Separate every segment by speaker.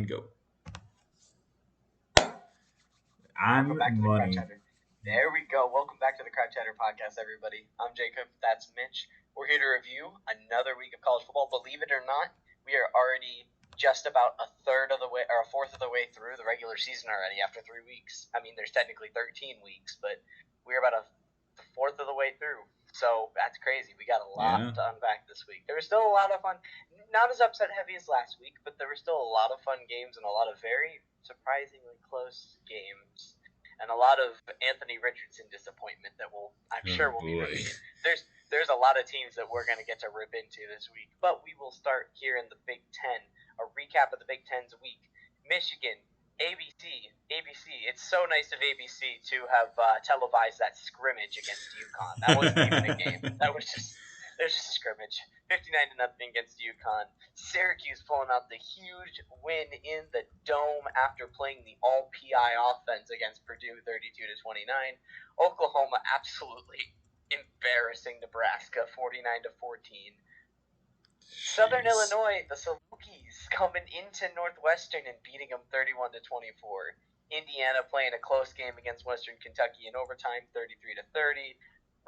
Speaker 1: go.
Speaker 2: Welcome
Speaker 1: I'm
Speaker 2: back to the Crowd
Speaker 1: money.
Speaker 2: Chatter. There we go. Welcome back to the Crowd Chatter podcast, everybody. I'm Jacob. That's Mitch. We're here to review another week of college football. Believe it or not, we are already just about a fourth of the way through the regular season already after 3 weeks. I mean, there's technically 13 weeks, but we're about a fourth of the way through. So that's crazy. We got a lot to unpack this week. There was still a lot of fun, not as upset heavy as last week, but there were still a lot of fun games and a lot of very surprisingly close games. And a lot of Anthony Richardson disappointment that I'm sure we'll be reviewing. There's a lot of teams that we're going to get to rip into this week, but we will start here in the Big Ten. A recap of the Big Ten's week. Michigan, ABC. It's so nice of ABC to have televised that scrimmage against UConn. That wasn't even a game. There's just a scrimmage. 59-0 against UConn. Syracuse pulling out the huge win in the Dome after playing the all-PI offense against Purdue 32-29. Oklahoma absolutely embarrassing Nebraska 49-14. Southern Illinois, the Salukis, coming into Northwestern and beating them 31-24. Indiana playing a close game against Western Kentucky in overtime 33-30.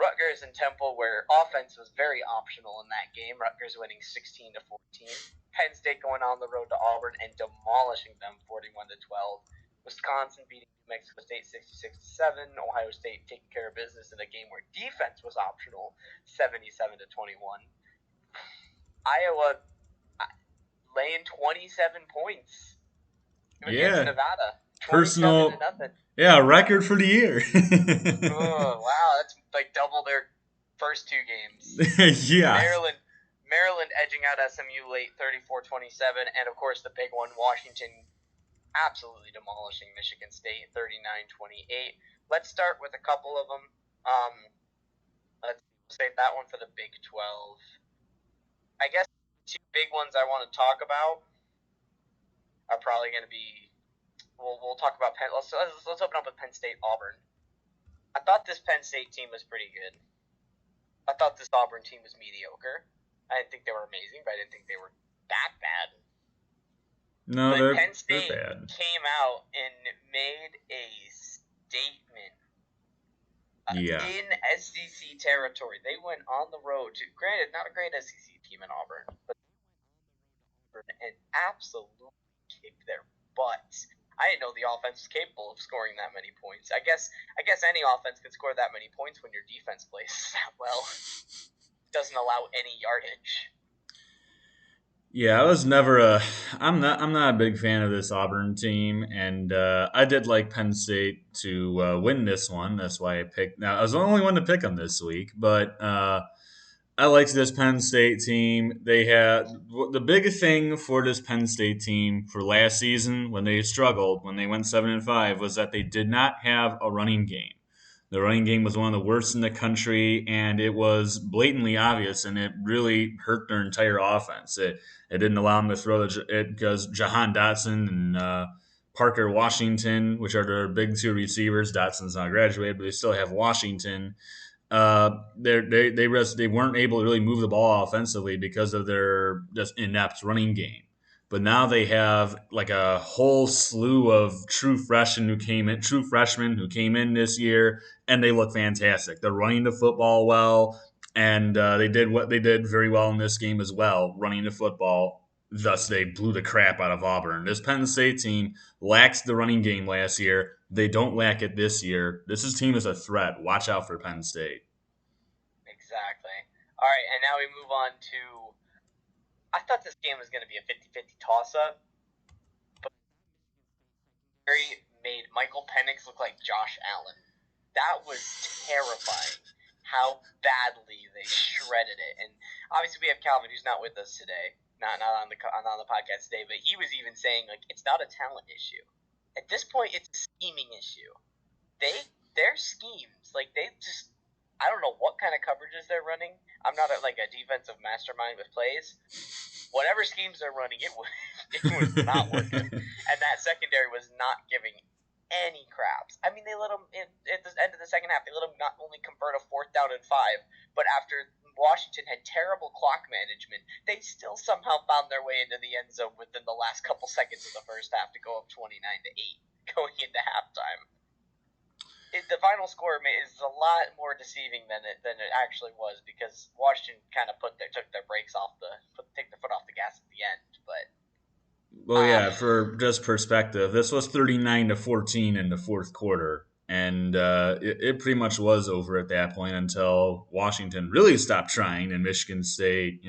Speaker 2: Rutgers and Temple, where offense was very optional in that game. Rutgers winning 16-14. Penn State going on the road to Auburn and demolishing them 41-12. Wisconsin beating New Mexico State 66-7. Ohio State taking care of business in a game where defense was optional 77-21. Iowa laying 27 points against Nevada.
Speaker 1: Personal. Yeah, record for the year.
Speaker 2: Oh, wow, that's like double their first two games.
Speaker 1: Yeah.
Speaker 2: Maryland edging out SMU late 34-27, and of course the big one, Washington absolutely demolishing Michigan State 39-28. Let's start with a couple of them. Let's save that one for the Big 12. I guess two big ones I want to talk about are probably going to be. We'll talk about Penn. Let's open up with Penn State Auburn. I thought this Penn State team was pretty good. I thought this Auburn team was mediocre. I didn't think they were amazing, but I didn't think they were that bad.
Speaker 1: No,
Speaker 2: but
Speaker 1: Penn
Speaker 2: State came out and made a statement. In SEC territory. They went on the road to, granted, not a great SEC team in Auburn, but and absolutely kicked their butts. I didn't know the offense was capable of scoring that many points. I guess any offense can score that many points when your defense plays that well. Doesn't allow any yardage.
Speaker 1: Yeah, I'm not a big fan of this Auburn team, and I did like Penn State to win this one. That's why I picked. Now I was the only one to pick them this week, but I liked this Penn State team. They had the biggest thing for this Penn State team for last season when they struggled, when they went 7-5, was that they did not have a running game. The running game was one of the worst in the country, and it was blatantly obvious, and it really hurt their entire offense. It didn't allow them to throw it because Jahan Dotson and Parker Washington, which are their big two receivers. Dotson's not graduated, but they still have Washington. They weren't able to really move the ball offensively because of their just inept running game. But now they have like a whole slew of true freshmen who came in this year, and they look fantastic. They're running the football well, and they did what they did very well in this game as well, running the football. Thus, they blew the crap out of Auburn. This Penn State team lacked the running game last year. They don't lack it this year. This team is a threat. Watch out for Penn State.
Speaker 2: Exactly. All right, and now we move on to. I thought this game was going to be a 50-50 toss-up, but made Michael Penix look like Josh Allen. That was terrifying. How badly they shredded it, and obviously we have Calvin, who's not with us today, not on the podcast today, but he was even saying like it's not a talent issue. At this point, it's a scheming issue. Their schemes, like they just, I don't know what kind of coverages they're running. I'm not a defensive mastermind with plays. Whatever schemes they're running, it was not working, and that secondary was not giving any craps. I mean, they let them at the end of the second half. They let them not only convert a 4th down and 5, but after Washington had terrible clock management, they still somehow found their way into the end zone within the last couple seconds of the first half to go up 29-8 going into halftime. The final score is a lot more deceiving than it actually was, because Washington kind of took their brakes off take their foot off the gas at the end. But
Speaker 1: Well, yeah, for just perspective, this was 39-14 in the fourth quarter, and it pretty much was over at that point until Washington really stopped trying, and Michigan State,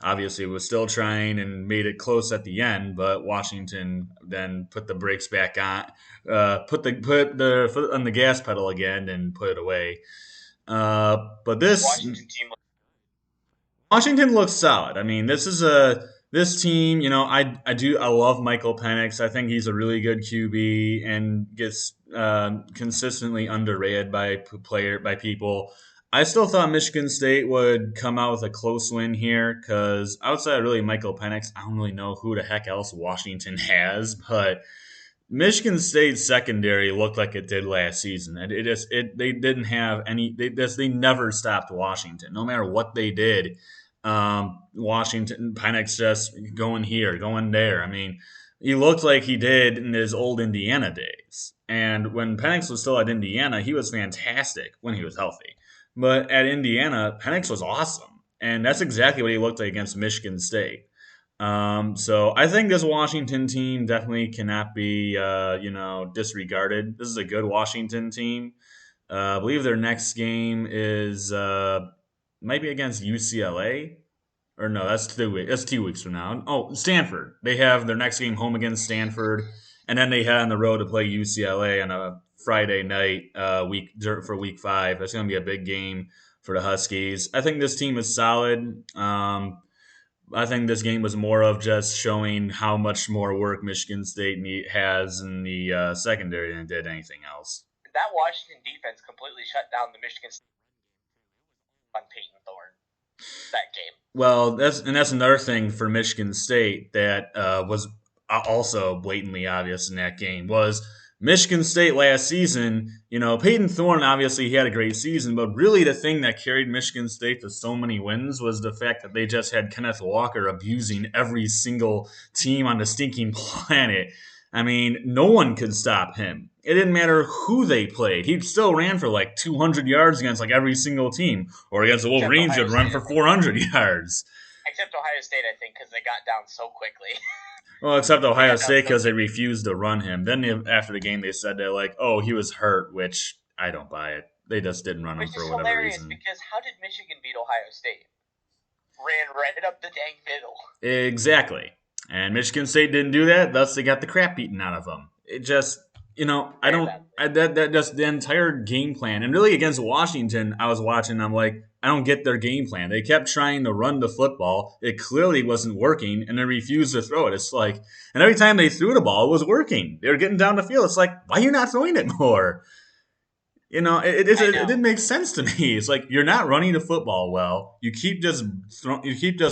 Speaker 1: obviously was still trying and made it close at the end, but Washington then put the brakes back on, put the foot on the gas pedal again, and put it away. But this Washington looks solid. I mean, this team. I love Michael Penix. I think he's a really good QB and gets consistently underrated by people. I still thought Michigan State would come out with a close win here because outside of really Michael Penix, I don't really know who the heck else Washington has, but Michigan State's secondary looked like it did last season, and they didn't have any. They never stopped Washington, no matter what they did. Washington Pinex just going here, going there. I mean, he looked like he did in his old Indiana days. And when Penix was still at Indiana, he was fantastic when he was healthy. But at Indiana, Penix was awesome, and that's exactly what he looked like against Michigan State. So I think this Washington team definitely cannot be, disregarded. This is a good Washington team. I believe their next game is might be against UCLA, or no, that's 2 weeks. That's 2 weeks from now. Oh, Stanford. They have their next game home against Stanford, and then they head on the road to play UCLA on a Friday night for week 5. That's going to be a big game for the Huskies. I think this team is solid. I think this game was more of just showing how much more work Michigan State has in the secondary than it did anything else.
Speaker 2: That Washington defense completely shut down the Michigan State on Peyton Thorne that game.
Speaker 1: Well, that's another thing for Michigan State that was also blatantly obvious in that game was Michigan State last season. Peyton Thorne, obviously he had a great season, but really the thing that carried Michigan State to so many wins was the fact that they just had Kenneth Walker abusing every single team on the stinking planet. I mean, no one could stop him. It didn't matter who they played. He still ran for like 200 yards against like every single team. Or against the Wolverines, he'd run for 400 yards.
Speaker 2: Except Ohio State, I think, because they got down so quickly.
Speaker 1: Well, except Ohio State because they refused to run him. Then after the game, they said they're like, "Oh, he was hurt," which I don't buy it. They just didn't run him for whatever reason.
Speaker 2: Because how did Michigan beat Ohio State? Ran right up the dang middle.
Speaker 1: Exactly. And Michigan State didn't do that, thus they got the crap beaten out of them. It just, that just the entire game plan. And really against Washington, I was watching, I'm like, I don't get their game plan. They kept trying to run the football. It clearly wasn't working, and they refused to throw it. It's like, and every time they threw the ball, it was working. They were getting down the field. It's like, why are you not throwing it more? It didn't make sense to me. It's like you're not running the football well. You keep just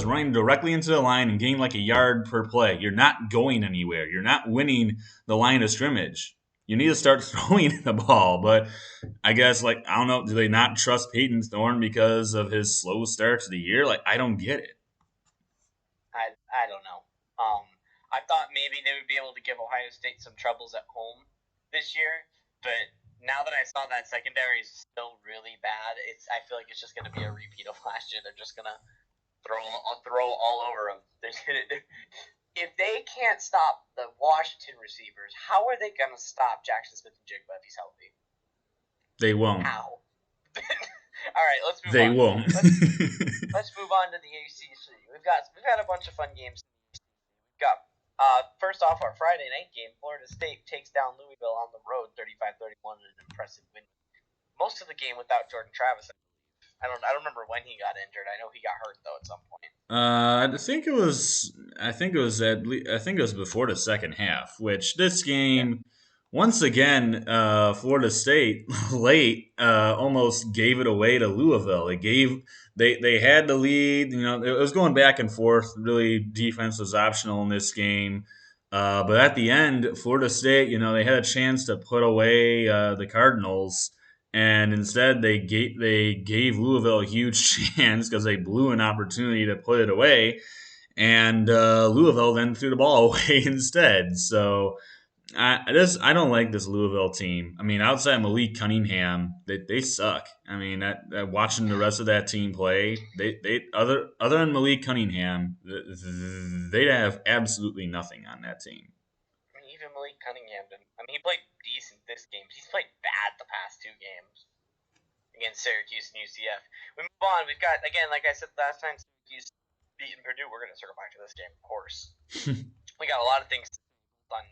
Speaker 1: running directly into the line and getting like a yard per play. You're not going anywhere. You're not winning the line of scrimmage. You need to start throwing the ball. But I guess I don't know. Do they not trust Peyton Thorne because of his slow start to the year? I don't get it.
Speaker 2: I don't know. I thought maybe they would be able to give Ohio State some troubles at home this year, but now that I saw that secondary is still really bad, I feel like it's just going to be a repeat of last year. They're just going to throw all over them. If they can't stop the Washington receivers, how are they going to stop Jackson Smith-Njigba if he's healthy?
Speaker 1: They won't.
Speaker 2: How? All right, let's move on.
Speaker 1: They won't.
Speaker 2: Let's move on to the ACC. We've had a bunch of fun games. We've got first off, our Friday night game, Florida State takes down Louisville on the road, 35-31, in an impressive win. Most of the game without Jordan Travis. I don't remember when he got injured. I know he got hurt though at some point.
Speaker 1: I think it was before the second half. Which this game, once again, Florida State late almost gave it away to Louisville. They had the lead. It was going back and forth. Really, defense was optional in this game. But at the end, Florida State, they had a chance to put away the Cardinals. And instead, they gave Louisville a huge chance because they blew an opportunity to put it away, and Louisville then threw the ball away instead. So I don't like this Louisville team. I mean, outside Malik Cunningham, they suck. I mean, watching the rest of that team play, they other than Malik Cunningham, they have absolutely nothing on that team.
Speaker 2: I mean, even Malik Cunningham didn't. I mean, he played decent this game. He's played bad the past two games against Syracuse and UCF. We move on. We've got, again, like I said last time, Syracuse beating Purdue. We're going to circle back to this game, of course. We got a lot of things on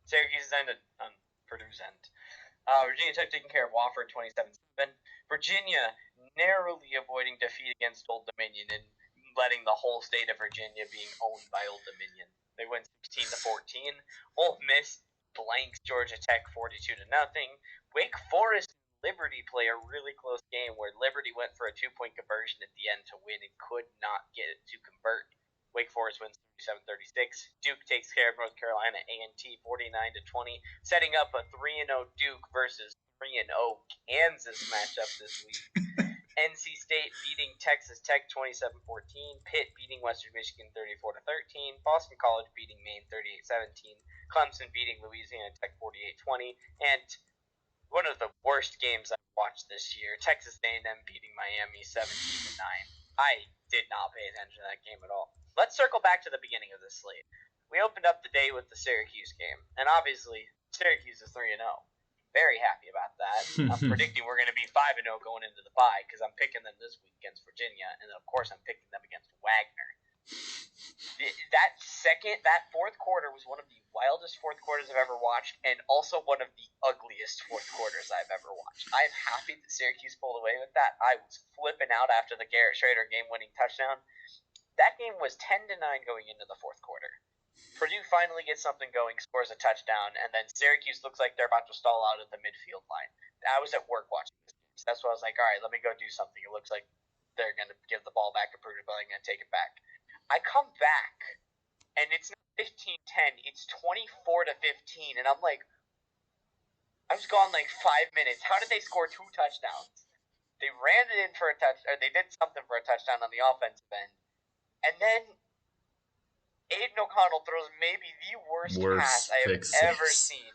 Speaker 2: Syracuse's end and on Purdue's end. Virginia Tech taking care of Wofford 27-7. Virginia narrowly avoiding defeat against Old Dominion and letting the whole state of Virginia being owned by Old Dominion. They win 16-14. Ole Miss blanks Georgia Tech 42-0. Wake Forest and Liberty play a really close game where Liberty went for a 2-point conversion at the end to win and could not get it to convert. Wake Forest wins 37-36. Duke takes care of North Carolina A&T 49-20, setting up a 3-0 Duke versus 3-0 Kansas matchup this week. NC State beating Texas Tech 27-14, Pitt beating Western Michigan 34-13, Boston College beating Maine 38-17, Clemson beating Louisiana Tech 48-20, and one of the worst games I've watched this year, Texas A&M beating Miami 17-9. I did not pay attention to that game at all. Let's circle back to the beginning of this slate. We opened up the day with the Syracuse game, and obviously Syracuse is 3-0. Very happy about that. I'm predicting we're going to be 5-0 going into the bye because I'm picking them this week against Virginia, and then of course I'm picking them against Wagner. That fourth quarter was one of the wildest fourth quarters I've ever watched, and also one of the ugliest fourth quarters I've ever watched. I'm happy that Syracuse pulled away with that. I was flipping out after the Garrett Schrader game-winning touchdown. That game was 10-9 going into the fourth quarter. Purdue finally gets something going, scores a touchdown, and then Syracuse looks like they're about to stall out at the midfield line. I was at work watching this game, so that's why I was like, all right, let me go do something. It looks like they're going to give the ball back to Purdue, but I'm going to take it back. I come back, and it's not 15-10, it's 24-15, and I'm like, I was gone like 5 minutes. How did they score 2 touchdowns? They ran it in for a touchdown, or they did something for a touchdown on the offensive end, and then Aiden O'Connell throws maybe the worst pass I have ever seen.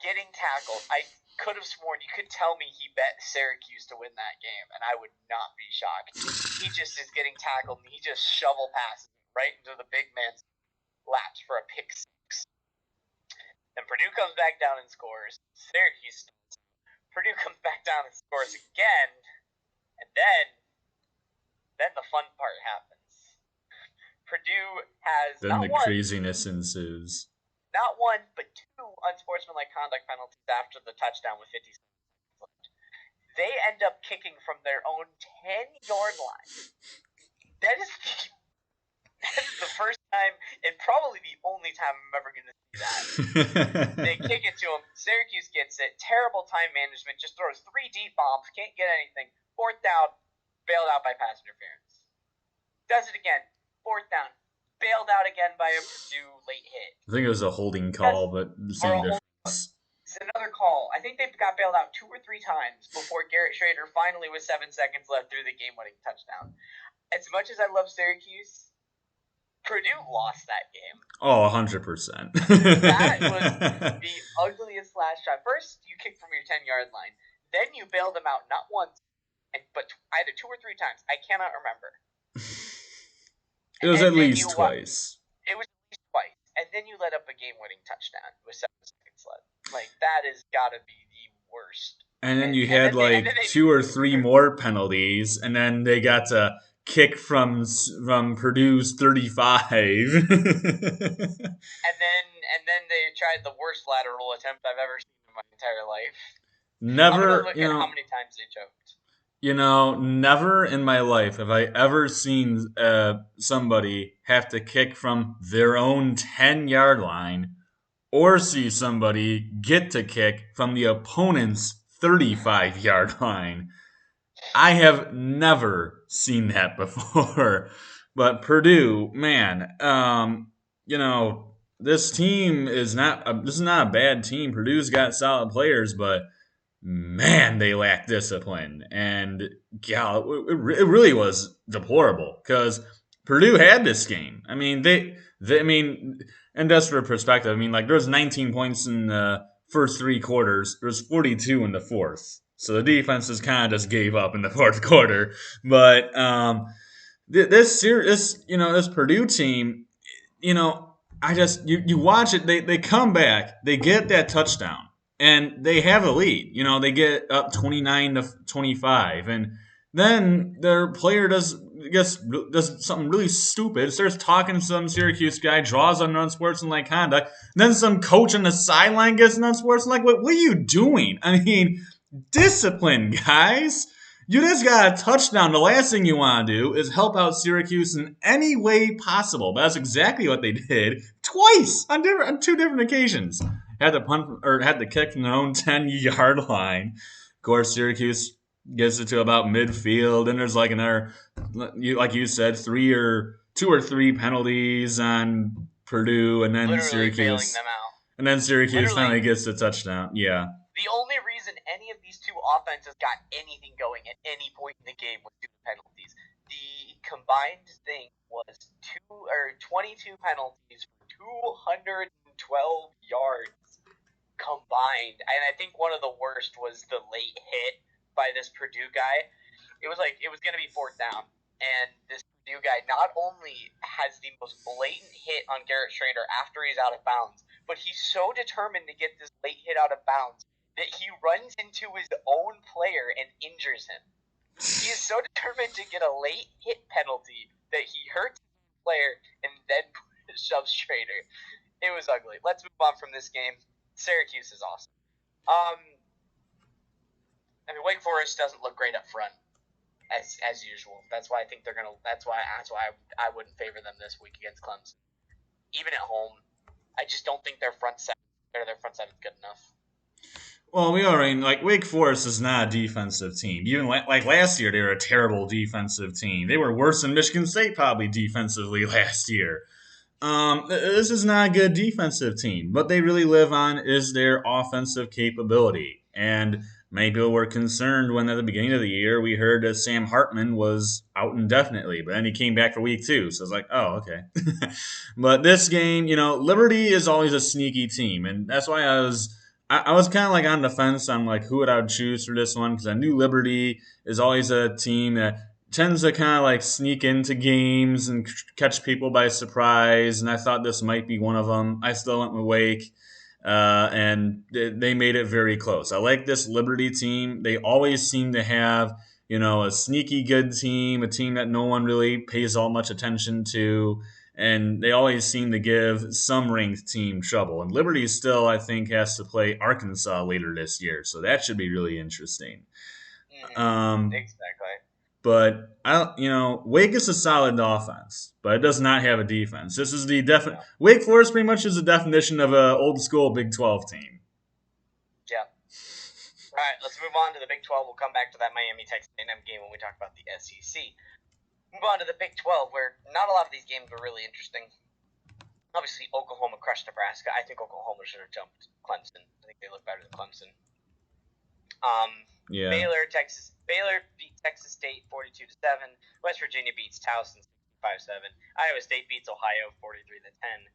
Speaker 2: Getting tackled. I could have sworn, you could tell me he bet Syracuse to win that game, and I would not be shocked. He just is getting tackled, and he just shovel passes right into the big man's laps for a pick 6. Then Purdue comes back down and scores. Syracuse stalls. Purdue comes back down and scores again, and then the fun part happens. Purdue has
Speaker 1: then the craziness ensues.
Speaker 2: Not one, but 2 unsportsmanlike conduct penalties after the touchdown with 50 seconds left. They end up kicking from their own 10-yard line. That is the first time, and probably the only time I'm ever going to see that. They kick it to him. Syracuse gets it. Terrible time management. Just throws 3 deep bombs. Can't get anything. 4th down. Bailed out by pass interference. Does it again. 4th down, bailed out again by a Purdue late hit.
Speaker 1: I think it was a holding call, but the same difference.
Speaker 2: It's another call. I think they got bailed out 2 or 3 times before Garrett Schrader finally, with 7 seconds left, threw the game-winning touchdown. As much as I love Syracuse, Purdue lost that game.
Speaker 1: Oh, 100%.
Speaker 2: That was the ugliest last shot. First, you kicked from your 10-yard line. Then you bailed them out not once, but either 2 or 3 times. I cannot remember.
Speaker 1: It was at least twice.
Speaker 2: It was at least twice. And then you let up a game-winning touchdown with 7 seconds left. Like, that has got to be the worst.
Speaker 1: And then you had 2 or 3 more penalties, and then they got to kick from Purdue's 35.
Speaker 2: and then they tried the worst lateral attempt I've ever seen in my entire life.
Speaker 1: Never,
Speaker 2: I'm gonna look at how many times they choked.
Speaker 1: Never in my life have I ever seen somebody have to kick from their own 10-yard line or see somebody get to kick from the opponent's 35-yard line. I have never seen that before. But Purdue, man, this team is not a bad team. Purdue's got solid players, but man, they lack discipline. And yeah, it really was deplorable because Purdue had this game. I mean, I mean, and that's for perspective. I mean, like there was 19 points in the first three quarters. There was 42 in the fourth. So the defenses kind of just gave up in the fourth quarter. But this Purdue team, you know, you watch it. They come back. They get that touchdown, and they have a lead. You know, they get up 29-25, and then their player does something really stupid. Starts talking to some Syracuse guy, draws on unsportsmanlike conduct. Then some coach on the sideline gets an unsportsmanlike. What are you doing? I mean, discipline, guys. You just got a touchdown. The last thing you want to do is help out Syracuse in any way possible. But that's exactly what they did twice on two different occasions. Had the punt or had the kick from their own 10-yard line. Of course, Syracuse gets it to about midfield, and there's like another, like you said, two or three penalties on Purdue, and then
Speaker 2: Literally bailing
Speaker 1: Syracuse,
Speaker 2: them out.
Speaker 1: and then Syracuse
Speaker 2: Literally.
Speaker 1: finally gets the touchdown. Yeah.
Speaker 2: The only reason any of these two offenses got anything going at any point in the game was due to penalties. The combined thing was 22 penalties for 212 yards combined. And I think one of the worst was the late hit by this Purdue guy. It was going to be fourth down. And this Purdue guy not only has the most blatant hit on Garrett Schrader after he's out of bounds, but he's so determined to get this late hit out of bounds that he runs into his own player and injures him. He is so determined to get a late hit penalty that he hurts his player and then shoves Schrader. It was ugly. Let's move on from this game. Syracuse is awesome. I mean, Wake Forest doesn't look great up front, as usual. That's why I think they're gonna. That's why I wouldn't favor them this week against Clemson. Even at home, I just don't think their front seven is good enough.
Speaker 1: Well, we already like Wake Forest is not a defensive team. Even like last year, they were a terrible defensive team. They were worse than Michigan State probably defensively last year. This is not a good defensive team. What they really live on is their offensive capability. And many people were concerned when at the beginning of the year we heard that Sam Hartman was out indefinitely, but then he came back for week 2. So it's like, oh, okay. But this game, Liberty is always a sneaky team, and that's why I was kind of like on the fence on like who I would choose for this one because I knew Liberty is always a team that tends to kind of like sneak into games and catch people by surprise, and I thought this might be one of them. I still went with Wake, and they made it very close. I like this Liberty team. They always seem to have a sneaky good team, a team that no one really pays all much attention to. And they always seem to give some ranked team trouble. And Liberty still, I think, has to play Arkansas later this year, so that should be really interesting.
Speaker 2: Exactly.
Speaker 1: But Wake is a solid offense, but it does not have a defense. This is the Wake Forest pretty much is the definition of an old school Big 12 team.
Speaker 2: Yeah. All right, let's move on to the Big 12. We'll come back to that Miami Texas A&M game when we talk about the SEC. Move on to the Big 12, where not a lot of these games were really interesting. Obviously, Oklahoma crushed Nebraska. I think Oklahoma should have jumped Clemson. I think they look better than Clemson.
Speaker 1: Yeah.
Speaker 2: Baylor beat Texas State 42-7. West Virginia beats Towson 65-7. Iowa State beats Ohio 43-10.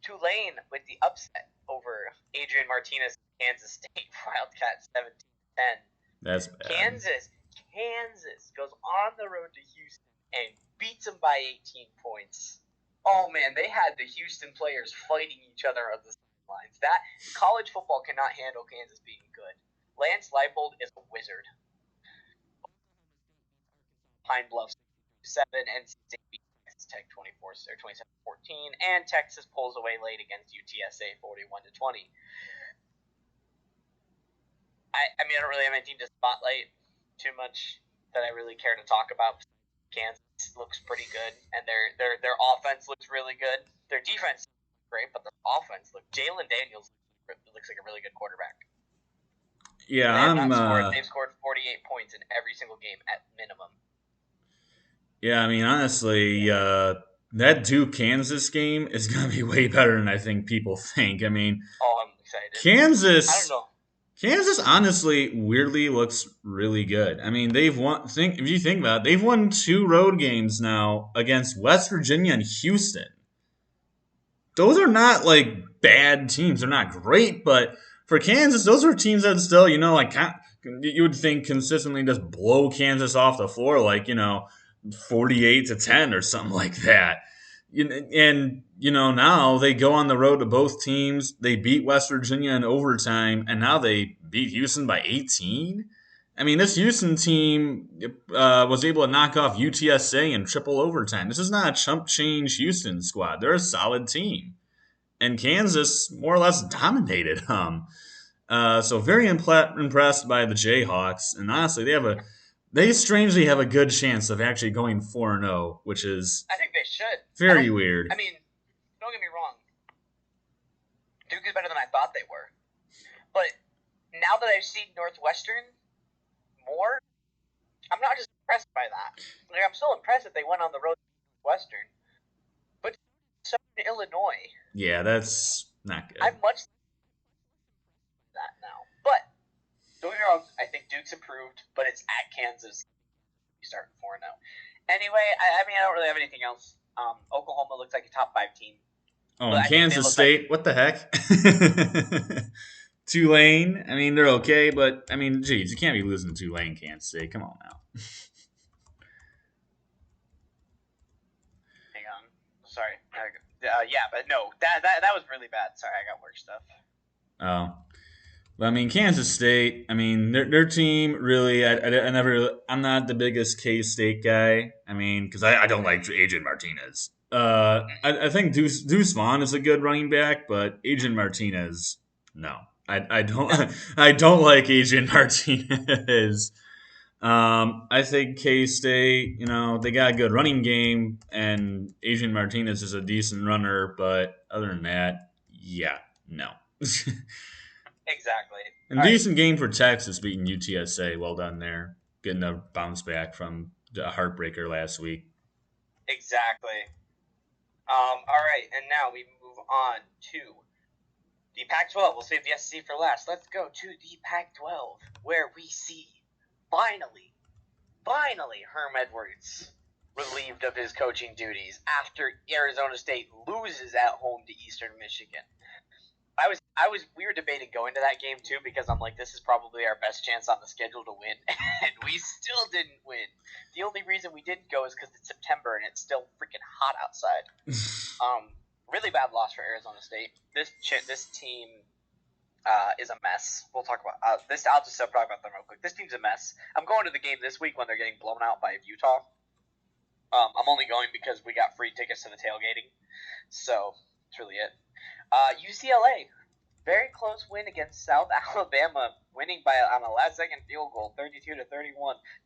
Speaker 2: Tulane with the upset over Adrian Martinez Kansas State Wildcats 17-10.
Speaker 1: That's bad.
Speaker 2: Kansas goes on the road to Houston and beats them by 18 points. Oh man, they had the Houston players fighting each other on the sidelines. That college football cannot handle Kansas being good. Lance Leipold is a wizard. Pine Bluff 7 and State beats Texas Tech 27-14, and Texas pulls away late against UTSA 41-20. I mean, I don't really have anything to spotlight too much that I really care to talk about. Kansas looks pretty good, and their offense looks really good. Their defense looks great, but their offense Jalen Daniels looks like a really good quarterback.
Speaker 1: Yeah,
Speaker 2: they've scored 48 points in every single game at minimum.
Speaker 1: Yeah, I mean, honestly, that Duke-Kansas game is going to be way better than I think people think. I mean,
Speaker 2: I'm excited.
Speaker 1: Kansas.
Speaker 2: I don't know.
Speaker 1: Kansas honestly weirdly looks really good. I mean, they've won. If you think about it, they've won 2 road games now against West Virginia and Houston. Those are not like bad teams. They're not great, but for Kansas, those are teams that still, like you would think consistently just blow Kansas off the floor, like 48-10 or something like that. And now they go on the road to both teams. They beat West Virginia in overtime, and now they beat Houston by 18. I mean, this Houston team was able to knock off UTSA in triple overtime. This is not a chump change Houston squad. They're a solid team, and Kansas more or less dominated them. So very impressed by the Jayhawks, and honestly, they strangely have a good chance of actually going 4-0, which is
Speaker 2: I think they should.
Speaker 1: very weird.
Speaker 2: I mean, don't get me wrong. Duke is better than I thought they were. But now that I've seen Northwestern more, I'm not just impressed by that. Like, I'm still impressed that they went on the road to Northwestern. But so in Illinois.
Speaker 1: Yeah, that's not good.
Speaker 2: I'm much that now. But don't get me wrong, I think Duke's improved, but it's at Kansas. You start 4-0. Anyway, I mean, I don't really have anything else. Oklahoma looks like a top 5 team.
Speaker 1: Oh, and Kansas State, what the heck? Tulane, I mean, they're okay, but, I mean, geez, you can't be losing to Tulane, Kansas State. Come on now.
Speaker 2: Hang on. Sorry. Yeah, but no, that was really bad. Sorry, I got work stuff.
Speaker 1: Oh. But, I mean, Kansas State, I mean, their team really, I'm not the biggest K-State guy. I mean, because I don't like Adrian Martinez. I think Deuce Vaughn is a good running back, but Adrian Martinez, no. I don't I don't like Adrian Martinez. I think K-State, they got a good running game, and Adrian Martinez is a decent runner, but other than that, yeah, no.
Speaker 2: Exactly.
Speaker 1: And decent game for Texas beating UTSA. Well done there. Getting a bounce back from the heartbreaker last week.
Speaker 2: Exactly. All right, and now we move on to the Pac-12. We'll save the SEC for last. Let's go to the Pac-12, where we see, finally, Herm Edwards relieved of his coaching duties after Arizona State loses at home to Eastern Michigan. We were debating going to that game too, because I'm like, this is probably our best chance on the schedule to win, and we still didn't win. The only reason we didn't go is because it's September and it's still freaking hot outside. Really bad loss for Arizona State. This team is a mess. We'll talk about this. I'll just talk about them real quick. This team's a mess. I'm going to the game this week when they're getting blown out by Utah. I'm only going because we got free tickets to the tailgating, so that's really it. UCLA, very close win against South Alabama, winning on a last-second field goal, 32-31.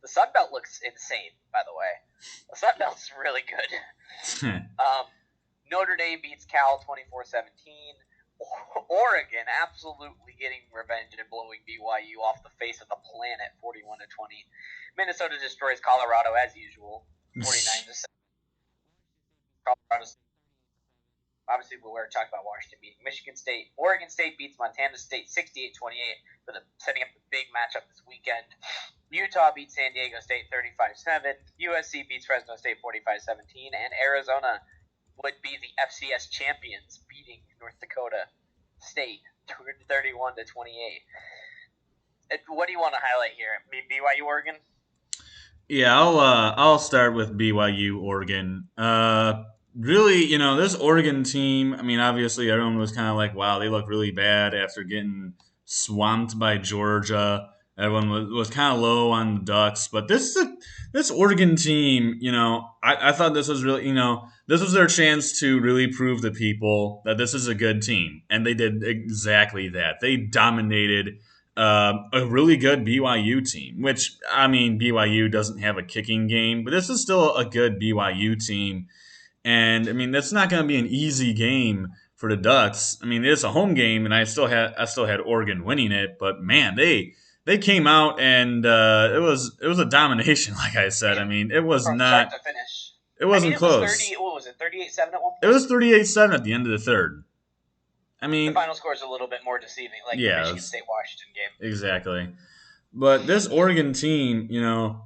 Speaker 2: The Sun Belt looks insane, by the way. The Sun Belt's really good. Notre Dame beats Cal 24-17. Oregon absolutely getting revenge and blowing BYU off the face of the planet, 41-20. Minnesota destroys Colorado as usual, 49-7. Colorado. Obviously, we're talking about Washington beating Michigan State. Oregon State beats Montana State 68-28 for setting up the big matchup this weekend. Utah beats San Diego State 35-7. USC beats Fresno State 45-17. And Arizona would be the FCS champions, beating North Dakota State 31-28. What do you want to highlight here? BYU Oregon?
Speaker 1: Yeah, I'll start with BYU Oregon. Really, this Oregon team, I mean, obviously everyone was kind of like, wow, they look really bad after getting swamped by Georgia. Everyone was kind of low on the Ducks. But this Oregon team, I thought this was really, this was their chance to really prove to people that this is a good team. And they did exactly that. They dominated a really good BYU team, which, I mean, BYU doesn't have a kicking game, but this is still a good BYU team. And I mean, that's not going to be an easy game for the Ducks. I mean, it's a home game, and I still had Oregon winning it. But man, they came out and it was a domination. Like I said, I mean, it was
Speaker 2: from
Speaker 1: not
Speaker 2: start to finish.
Speaker 1: It wasn't close.
Speaker 2: What was it? 38-7 at one point.
Speaker 1: It was 38-7 at the end of the third. I
Speaker 2: The
Speaker 1: mean,
Speaker 2: final score is a little bit more deceiving, like the
Speaker 1: yeah,
Speaker 2: Michigan State Washington game.
Speaker 1: exactly. But this Oregon team,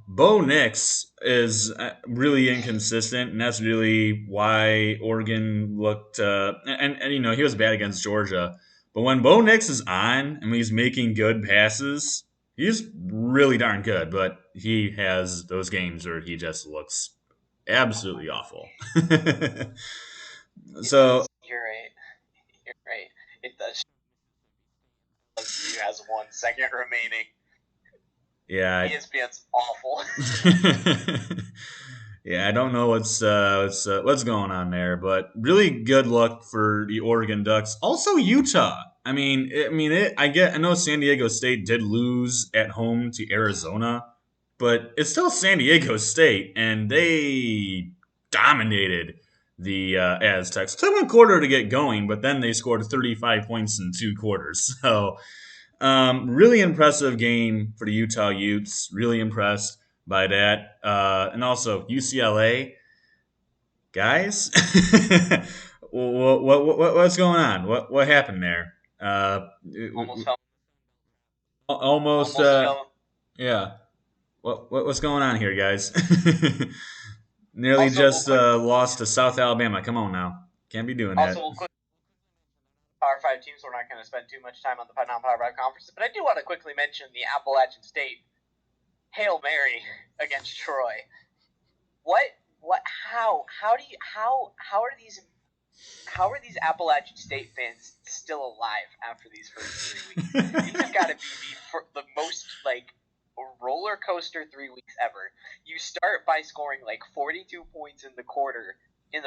Speaker 1: Bo Nix is really inconsistent, and that's really why Oregon looked. And he was bad against Georgia, but when Bo Nix is on and when he's making good passes, he's really darn good. But he has those games where he just looks absolutely awful.
Speaker 2: It
Speaker 1: So
Speaker 2: does. You're right. You're right. It does. LSU has 1 second remaining.
Speaker 1: yeah,
Speaker 2: ESPN's awful.
Speaker 1: yeah, I don't know what's going on there, but really good luck for the Oregon Ducks. Also Utah. I know San Diego State did lose at home to Arizona, but it's still San Diego State, and they dominated the Aztecs. Took them a quarter to get going, but then they scored 35 points in 2 quarters. So really impressive game for the Utah Utes. Really impressed by that. And also UCLA guys. What's going on? What happened there?
Speaker 2: Almost fell.
Speaker 1: Almost.
Speaker 2: Almost fell.
Speaker 1: Yeah. What's going on here, guys? Nearly
Speaker 2: Also,
Speaker 1: just lost to South Alabama. Come on now, can't be doing that.
Speaker 2: we'll quick Power 5 teams. We're not going to spend too much time on the non-Power 5 conferences, but I do want to quickly mention the Appalachian State Hail Mary against Troy. How are these Appalachian State fans still alive after these first 3 weeks? These have got to be the most roller coaster 3 weeks ever. You start by scoring 42 points in the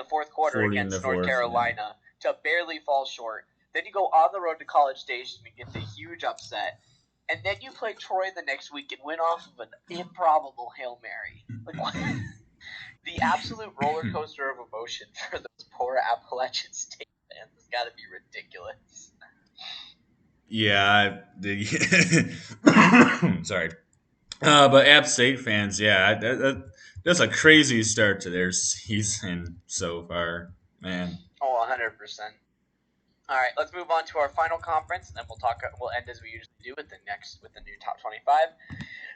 Speaker 2: fourth quarter
Speaker 1: 40 in
Speaker 2: against
Speaker 1: the
Speaker 2: North
Speaker 1: fourth,
Speaker 2: Carolina to barely fall short. Then you go on the road to College Station and get the huge upset. And then you play Troy the next week and win off of an improbable Hail Mary. What? The absolute roller coaster of emotion for those poor Appalachian State fans has got to be ridiculous.
Speaker 1: Yeah. Sorry. But App State fans, yeah, that's a crazy start to their season so far, man.
Speaker 2: Oh, 100%. All right, let's move on to our final conference, and then we'll end as we usually do with the new top 25.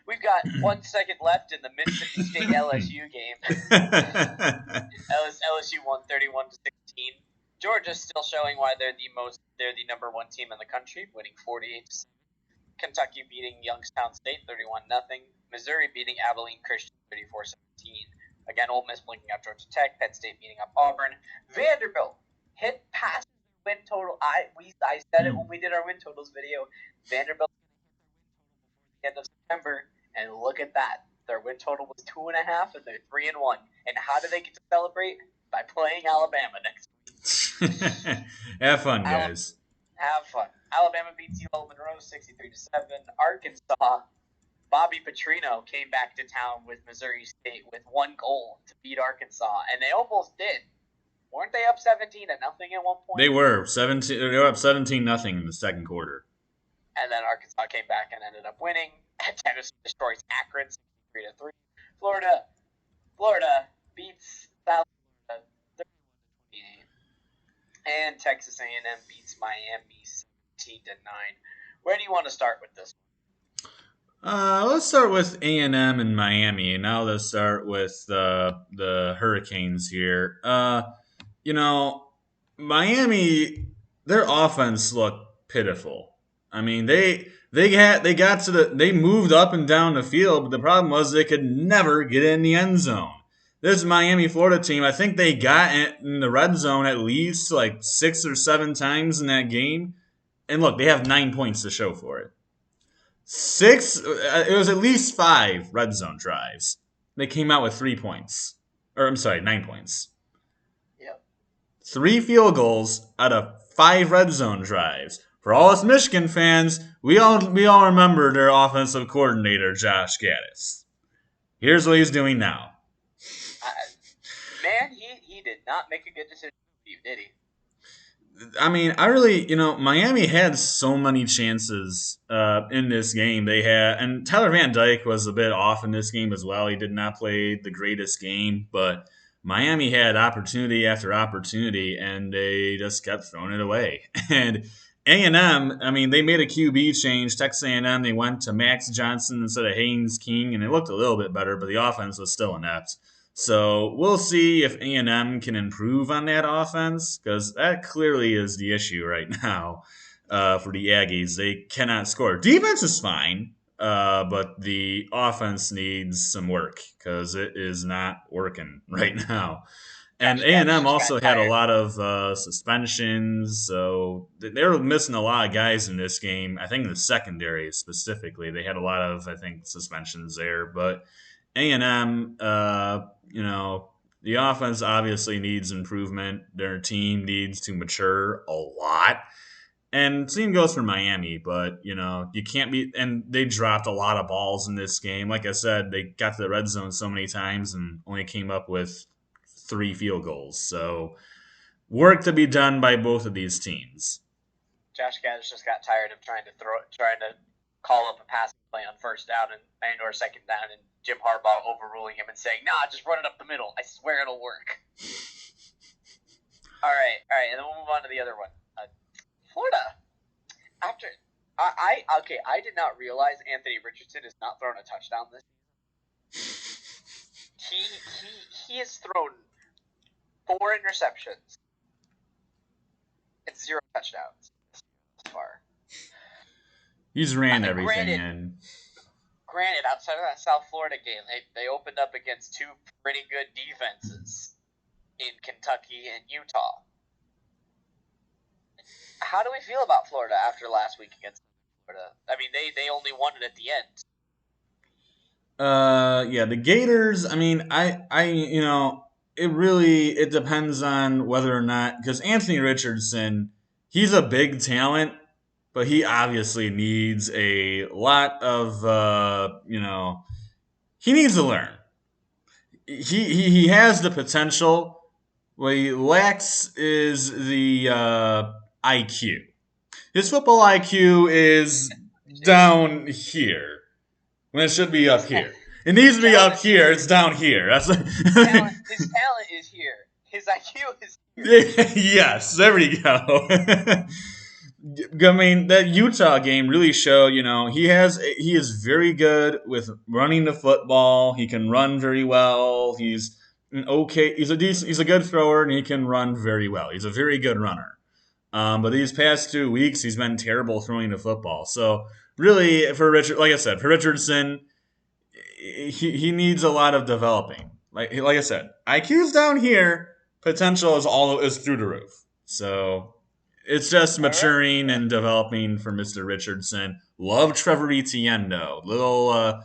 Speaker 2: We've got 1 second left in the Mississippi State LSU game. LSU won 31-16. Georgia's still showing why they're the number 1 team in the country, winning 48-7. Kentucky beating Youngstown State 31-0. Missouri beating Abilene Christian 34-17. Again, Ole Miss blinking out Georgia Tech. Penn State beating up Auburn. Vanderbilt hit past win total. I said it when we did our win totals video. Vanderbilt at the end of September, and look at that. Their win total was 2.5, and they're 3-1. And how do they get to celebrate? By playing Alabama next
Speaker 1: week. Have fun, guys.
Speaker 2: Have fun. Alabama beats UL Monroe 63-7. Arkansas, Bobby Petrino came back to town with Missouri State with 1 goal to beat Arkansas, and they almost did. Weren't they up 17-0 at one point?
Speaker 1: They were 17. They were up 17-0 in the second quarter.
Speaker 2: And then Arkansas came back and ended up winning. Tennessee destroys Akron 63-3. Florida beats South Florida 31-28. And Texas A&M beats Miami 17-9. Where do you want to start with this?
Speaker 1: Let's start with A&M and Miami. Now let's start with the Hurricanes here. Miami, their offense looked pitiful. I mean, they moved up and down the field, but the problem was they could never get in the end zone. This Miami Florida team, I think they got in the red zone at least 6 or 7 times in that game. And look, they have 9 points to show for it. It was at least 5 red zone drives. They came out with 3 points. 9 points.
Speaker 2: Yep.
Speaker 1: 3 field goals out of 5 red zone drives. For all us Michigan fans, we all remember their offensive coordinator, Josh Gaddis. Here's what he's doing now.
Speaker 2: Man, he did not make a good decision, did he?
Speaker 1: I mean, Miami had so many chances in this game. And Tyler Van Dyke was a bit off in this game as well. He did not play the greatest game, but Miami had opportunity after opportunity, and they just kept throwing it away. And A&M, I mean, they made a QB change. Texas A&M, they went to Max Johnson instead of Haynes King, and it looked a little bit better, but the offense was still inept. So we'll see if A&M can improve on that offense, because that clearly is the issue right now for the Aggies. They cannot score. Defense is fine, but the offense needs some work because it is not working right now. And
Speaker 2: Josh Gabs
Speaker 1: A&M
Speaker 2: just got
Speaker 1: also had a
Speaker 2: tired.
Speaker 1: lot of suspensions, so they were missing a lot of guys in this game. I think in the secondary specifically, they had a lot of suspensions there. But A&M, the offense obviously needs improvement. Their team needs to mature a lot. And same goes for Miami, but you can't be. And they dropped a lot of balls in this game. Like I said, they got to the red zone so many times and only came up with 3 field goals. So work to be done by both of these teams.
Speaker 2: Josh Gabs just got tired of trying to call up a passing play on first down and or second down, and Jim Harbaugh overruling him and saying, "Nah, just run it up the middle. I swear it'll work." All right, and then we'll move on to the other one. Florida. After I did not realize Anthony Richardson has not thrown a touchdown this season. He has thrown 4 interceptions and 0 touchdowns so far.
Speaker 1: He's ran everything in.
Speaker 2: Granted, outside of that South Florida game, they opened up against 2 pretty good defenses in Kentucky and Utah. How do we feel about Florida after last week against Florida? I mean, they only won it at the end.
Speaker 1: Yeah, the Gators. I mean, it depends on whether or not, because Anthony Richardson, he's a big talent, but he obviously needs a lot of he needs to learn. He has the potential. What he lacks is the IQ. His football IQ is down here when it should be up here. It needs to be up here. It's down here.
Speaker 2: His talent is here. His IQ is here.
Speaker 1: Yes, there we go. I mean, that Utah game really showed, he is very good with running the football. He can run very well. He's he's a good thrower, and he can run very well. He's a very good runner. But these past 2 weeks, he's been terrible throwing the football. So really, like I said, for Richardson, he needs a lot of developing. Like I said, IQ's down here. Potential is through the roof. So it's just maturing and developing for Mr. Richardson. Love Trevor Etienne though. Little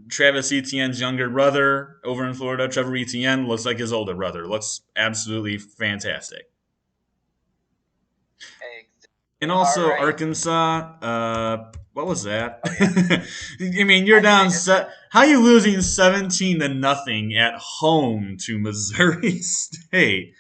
Speaker 1: Travis Etienne's younger brother over in Florida. Trevor Etienne looks like his older brother. Looks absolutely fantastic. And also Arkansas. What was that? Oh, yeah. I mean, you're down. How are you losing 17-0 at home to Missouri State?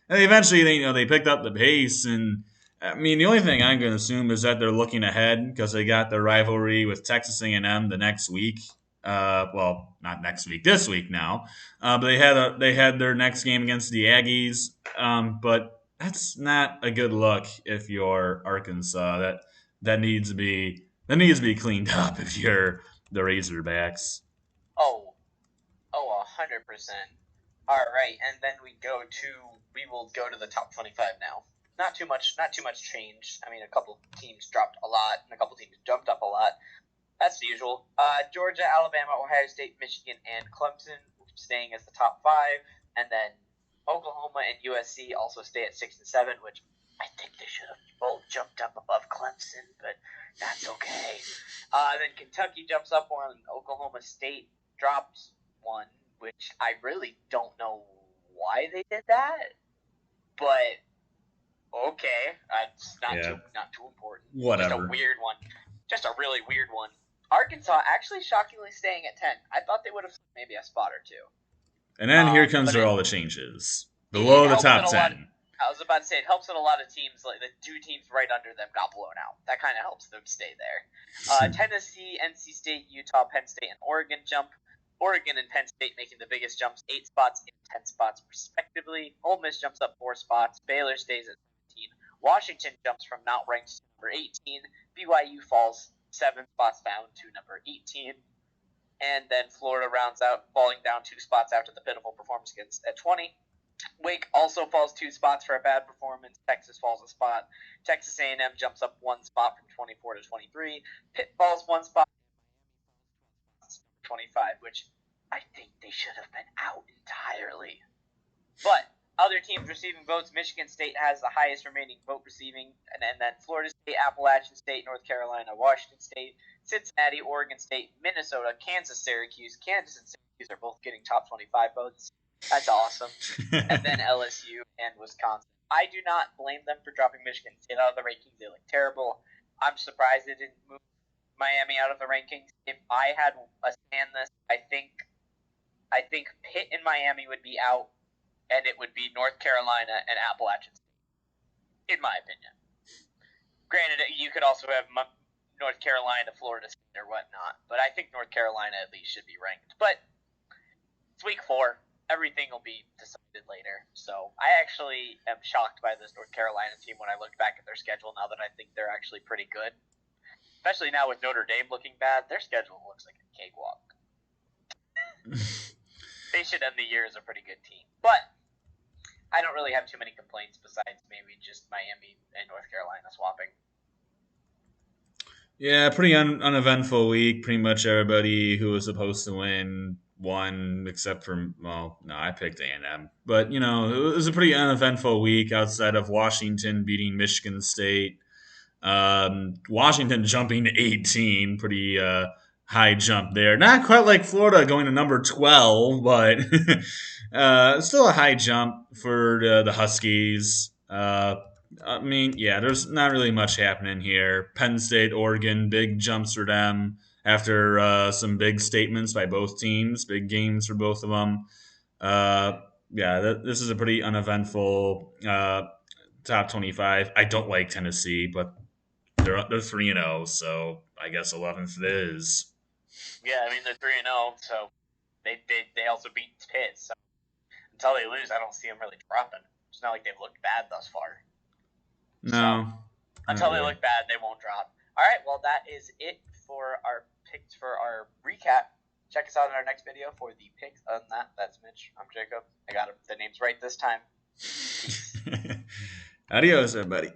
Speaker 1: And eventually, they picked up the pace. And I mean, the only thing I'm going to assume is that they're looking ahead because they got the rivalry with Texas A&M the next week. Well, not next week, this week now. But they had their next game against the Aggies. But that's not a good look if you're Arkansas. That needs to be cleaned up if you're the Razorbacks.
Speaker 2: 100%. All right, and then we will go to the top 25 now. Not too much change. I mean, a couple teams dropped a lot, and a couple teams jumped up a lot. That's the usual. Georgia, Alabama, Ohio State, Michigan, and Clemson staying as the top 5, and then Oklahoma and USC also stay at 6 and 7, which I think they should have both jumped up above Clemson, but that's okay. Then Kentucky jumps up 1, Oklahoma State drops 1, which I really don't know why they did that, but okay, it's not too important.
Speaker 1: Whatever.
Speaker 2: Just a weird one. Just a really weird one. Arkansas actually shockingly staying at 10. I thought they would have maybe a spot or 2.
Speaker 1: And then here comes all the changes. Below the top 10.
Speaker 2: I was about to say, it helps that a lot of teams, like the 2 teams right under them, got blown out. That kind of helps them stay there. Tennessee, NC State, Utah, Penn State, and Oregon jump. Oregon and Penn State making the biggest jumps, 8 spots and 10 spots respectively. Ole Miss jumps up 4 spots. Baylor stays at 17. Washington jumps from not ranked to number 18. BYU falls 7 spots down to number 18. And then Florida rounds out, falling down 2 spots after the pitiful performance against at 20. Wake also falls 2 spots for a bad performance. Texas falls a spot. Texas A&M jumps up 1 spot from 24 to 23. Pitt falls 1 spot. 25, which I think they should have been out entirely. But other teams receiving votes, Michigan State has the highest remaining vote receiving, and then Florida State, Appalachian State, North Carolina, Washington State, Cincinnati, Oregon State, Minnesota, Kansas, Syracuse. Kansas and Syracuse are both getting top 25 votes. That's awesome. And then LSU and Wisconsin. I do not blame them for dropping Michigan State out of the rankings. They look terrible. I'm surprised they didn't move Miami out of the rankings. If I had a stand this, I think Pitt and Miami would be out, and it would be North Carolina and Appalachian State, in my opinion. Granted, you could also have North Carolina, Florida State, or whatnot, but I think North Carolina at least should be ranked. But it's week 4. Everything will be decided later. So I actually am shocked by this North Carolina team when I look back at their schedule now that I think they're actually pretty good. Especially now with Notre Dame looking bad, their schedule looks like a cakewalk. They should end the year as a pretty good team. But I don't really have too many complaints besides maybe just Miami and North Carolina swapping.
Speaker 1: Yeah, pretty uneventful week. Pretty much everybody who was supposed to win won, except for, well, no, I picked A&M. But, it was a pretty uneventful week outside of Washington beating Michigan State. Washington jumping to 18, pretty high jump there. Not quite like Florida going to number 12, but still a high jump for the Huskies. There's not really much happening here. Penn State, Oregon, big jumps for them after some big statements by both teams, big games for both of them. This is a pretty uneventful top 25. I don't like Tennessee, but they're 3-0, so I guess 11th it is.
Speaker 2: Yeah, I mean they're 3-0, so they also beat Pitt. So until they lose, I don't see them really dropping. It's not like they've looked bad thus far.
Speaker 1: No.
Speaker 2: So, until they look bad, they won't drop. All right, well that is it for our picks for our recap. Check us out in our next video for the picks. Other than that, that's Mitch. I'm Jacob. I got the names right this time.
Speaker 1: Adios, everybody.